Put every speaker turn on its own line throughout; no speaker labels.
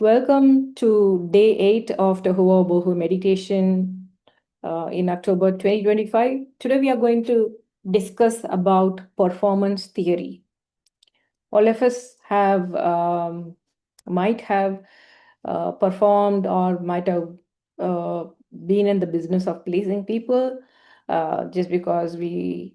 Welcome to day 8 of the Hoa Bohu meditation in October 2025. Today we are going to discuss about performance theory. All of us have might have performed or might have uh, been in the business of pleasing people just because we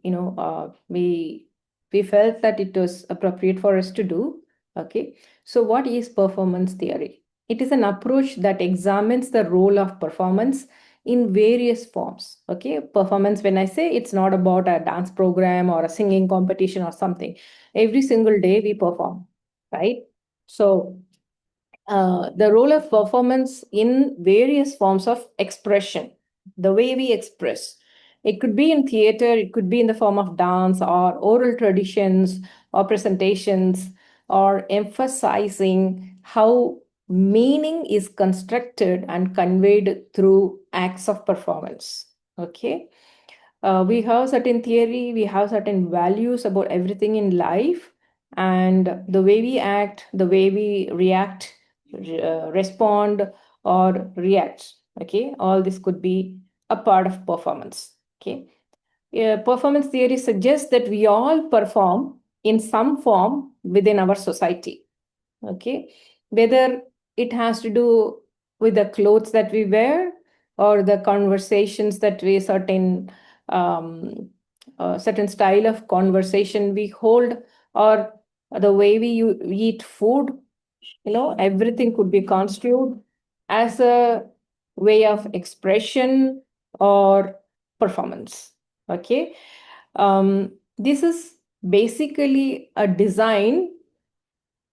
felt that it was appropriate for us to do. Okay, so what is performance theory? It is an approach that examines the role of performance in various forms. Okay, performance, when I say, it's not about a dance program or a singing competition or something. Every single day we perform, right? So the role of performance in various forms of expression, the way we express. It could be in theater, it could be in the form of dance or oral traditions or presentations, or emphasizing how meaning is constructed and conveyed through acts of performance. Okay. We have certain theory, we have certain values about everything in life, and the way we act, the way we react, respond, or react. Okay, all this could be a part of performance. Okay, performance theory suggests that we all perform in some form within our society. Okay, whether it has to do with the clothes that we wear or the conversations that we um, certain style of conversation we hold, or the way we eat food. Everything could be construed as a way of expression or performance. Okay, this is basically a designed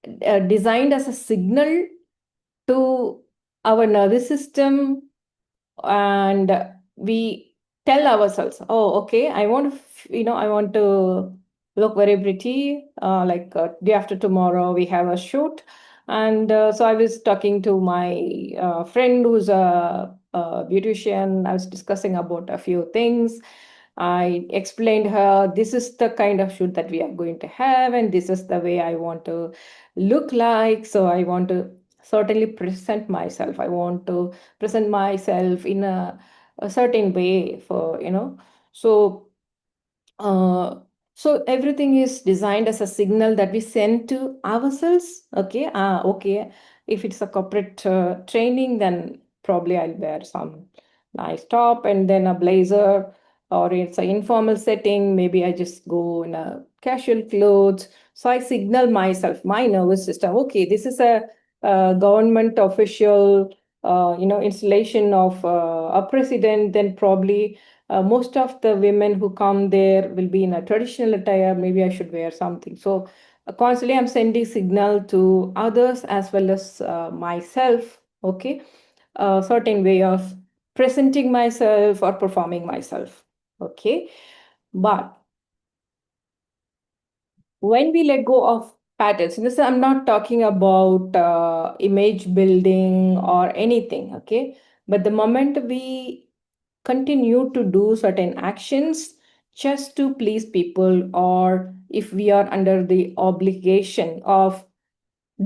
as a signal to our nervous system, and we tell ourselves, oh, okay, I want to I want to look very pretty, like day after tomorrow we have a shoot. And so I was talking to my friend who's a beautician. I was discussing about a few things. I explained her, this is the kind of shoot that we are going to have, and this is the way I want to look like. So I want to certainly present myself. I want to present myself in a certain way for, so uh, so everything is designed as a signal that we send to ourselves. Okay, okay. If it's a corporate training, then probably I'll wear some nice top and then a blazer. Or it's an informal setting, maybe I just go in a casual clothes. So I signal myself, my nervous system. Okay, this is a government official, installation of a president. Then probably most of the women who come there will be in a traditional attire. Maybe I should wear something. So constantly I'm sending signal to others as well as myself. Okay, a certain way of presenting myself or performing myself. Okay, but when we let go of patterns, this I'm not talking about image building or anything. Okay, but the moment we continue to do certain actions just to please people, or if we are under the obligation of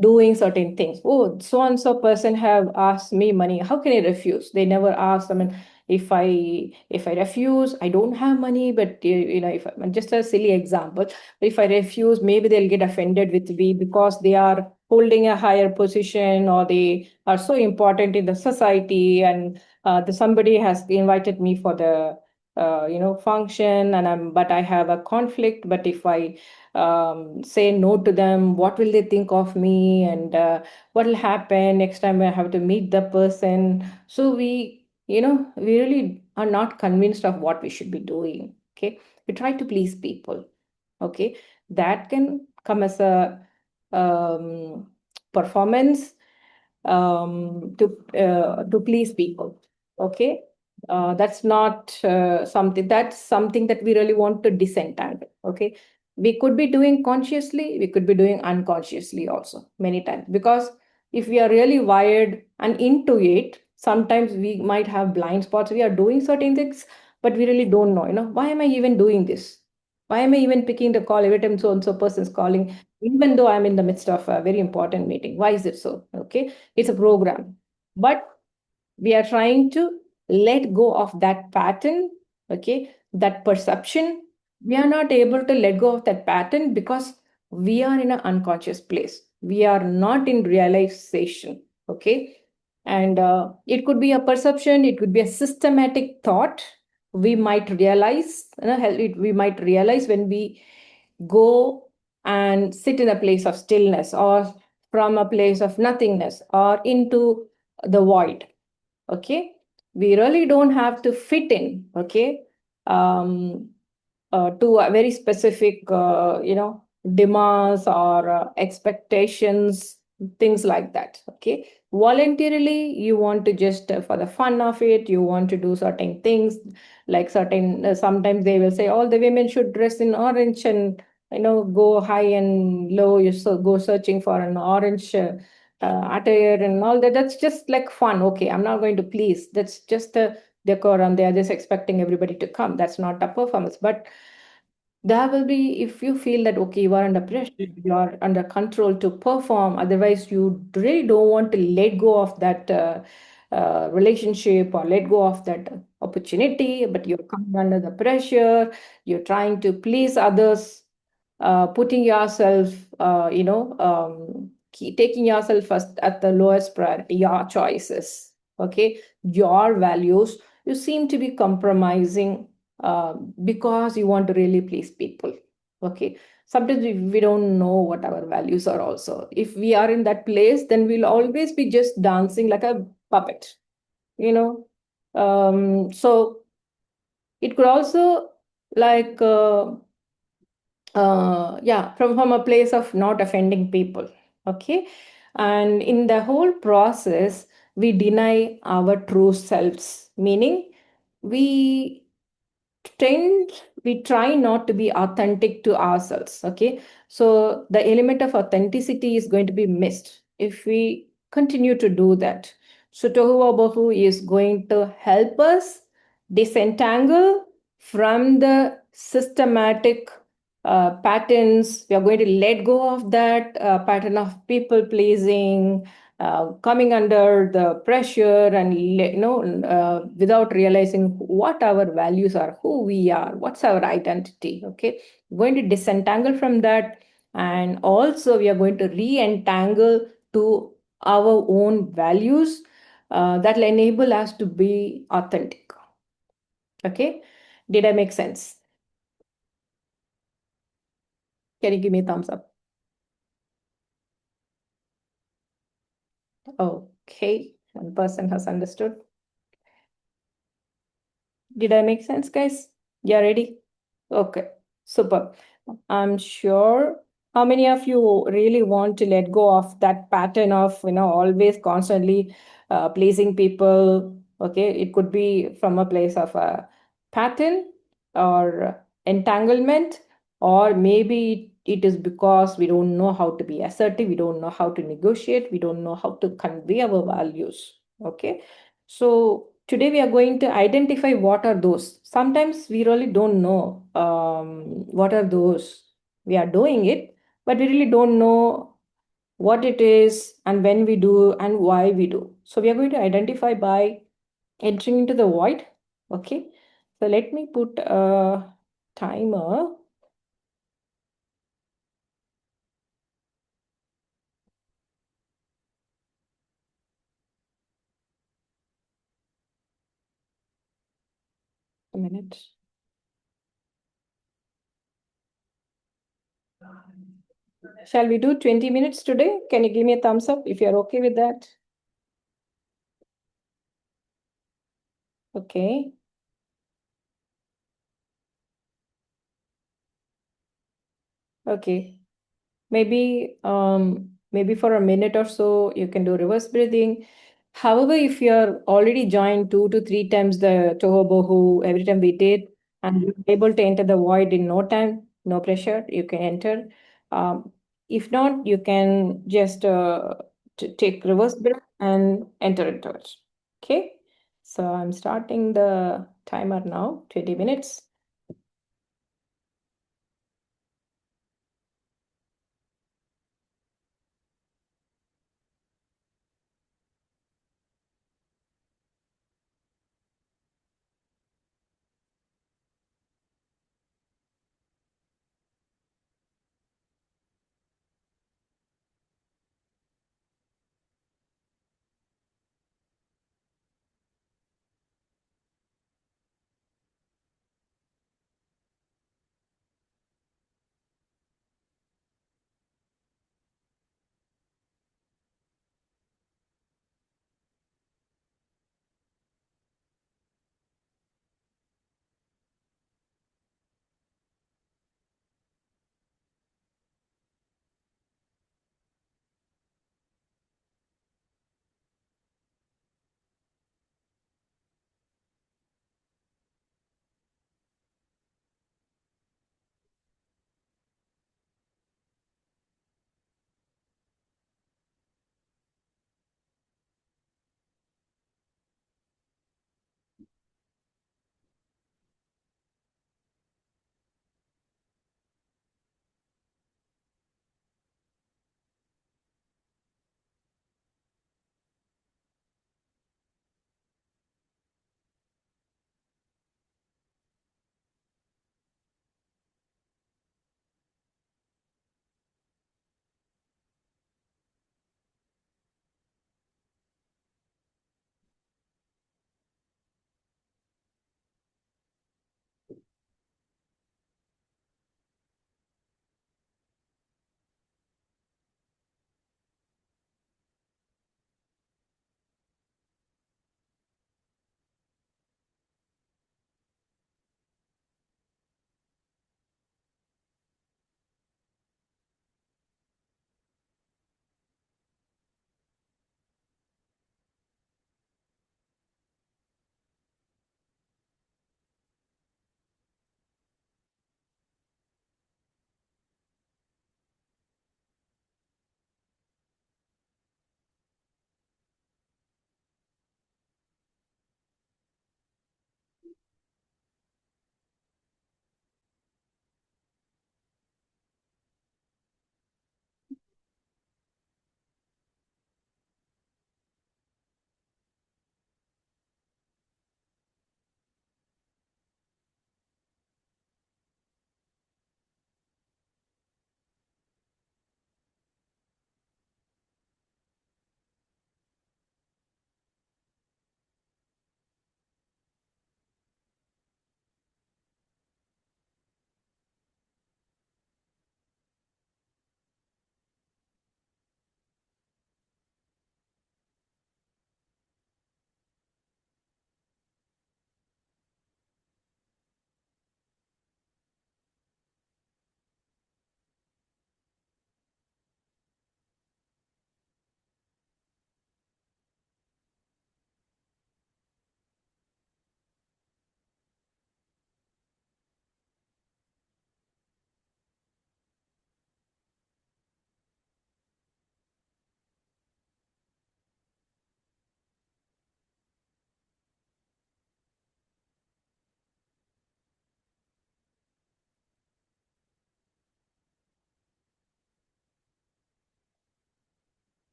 doing certain things. Oh, so and so person have asked me money. How can I refuse? They never ask. I mean, if I refuse, I don't have money. But if just a silly example, if I refuse, maybe they'll get offended with me because they are holding a higher position, or they are so important in the society, and somebody has invited me for the function, and but I have a conflict. But if I say no to them, what will they think of me, and what will happen next time I have to meet the person? So we really are not convinced of what we should be doing. Okay, we try to please people. Okay, that can come as a um, performance, to please people. Okay, that's something that we really want to disentangle. Okay, we could be doing consciously, we could be doing unconsciously also many times, because if we are really wired and into it, sometimes we might have blind spots. We are doing certain things, but we really don't know, why am I even doing this? Why am I even picking the call every time so and so person is calling, even though I'm in the midst of a very important meeting? Why is it so? Okay, it's a program. But we are trying to let go of that pattern, okay, that perception. We are not able to let go of that pattern because we are in an unconscious place. We are not in realization, okay? And it could be a perception, it could be a systematic thought. We might realize, we might realize when we go and sit in a place of stillness, or from a place of nothingness, or into the void. Okay, we really don't have to fit in, okay, um, to a very specific demands or expectations, things like that. Okay, voluntarily you want to just for the fun of it, you want to do certain things, like certain sometimes they will say all the women should dress in orange, and go high and low, you so go searching for an orange attire and all that. That's just like fun. Okay, I'm not going to please, that's just a decorum, they are just expecting everybody to come. That's not a performance. But there will be, if you feel that okay, you are under pressure, you are under control to perform, otherwise you really don't want to let go of that relationship, or let go of that opportunity, but you're coming under the pressure, you're trying to please others, putting yourself, taking yourself first at the lowest priority, your choices, okay, your values, you seem to be compromising because you want to really please people. Okay, sometimes we don't know what our values are also. If we are in that place, then we'll always be just dancing like a puppet, you know. So it could also, like yeah, from a place of not offending people. Okay, and in the whole process we deny our true selves, meaning we tend we try not to be authentic to ourselves. Okay, so the element of authenticity is going to be missed if we continue to do that. So tohu bohu is going to help us disentangle from the systematic patterns. We are going to let go of that pattern of people pleasing, coming under the pressure, and without realizing what our values are, who we are, what's our identity. Okay, we're going to disentangle from that, and also we are going to re-entangle to our own values that will enable us to be authentic. Okay, did I make sense? Can you give me a thumbs up? Okay, one person has understood. Did I make sense, guys? Yeah, ready? Okay, super. I'm sure. How many of you really want to let go of that pattern of, always constantly pleasing people? Okay, it could be from a place of a pattern or entanglement, or maybe it is because we don't know how to be assertive, we don't know how to negotiate, we don't know how to convey our values. Okay, so today we are going to identify what are those. Sometimes we really don't know what are those. We are doing it, but we really don't know what it is and when we do and why we do. So we are going to identify by entering into the void. Okay. So let me put a timer. A minute. Shall we do 20 minutes today? Can you give me a thumbs up if you're okay with that? Okay. Okay. Maybe for a minute or so you can do reverse breathing. However, if you're already joined 2 to 3 times the tohubohu every time we did, and you're able to enter the void in no time, no pressure, you can enter. If not, you can just take reverse breath and enter into it. Okay, so I'm starting the timer now, 20 minutes.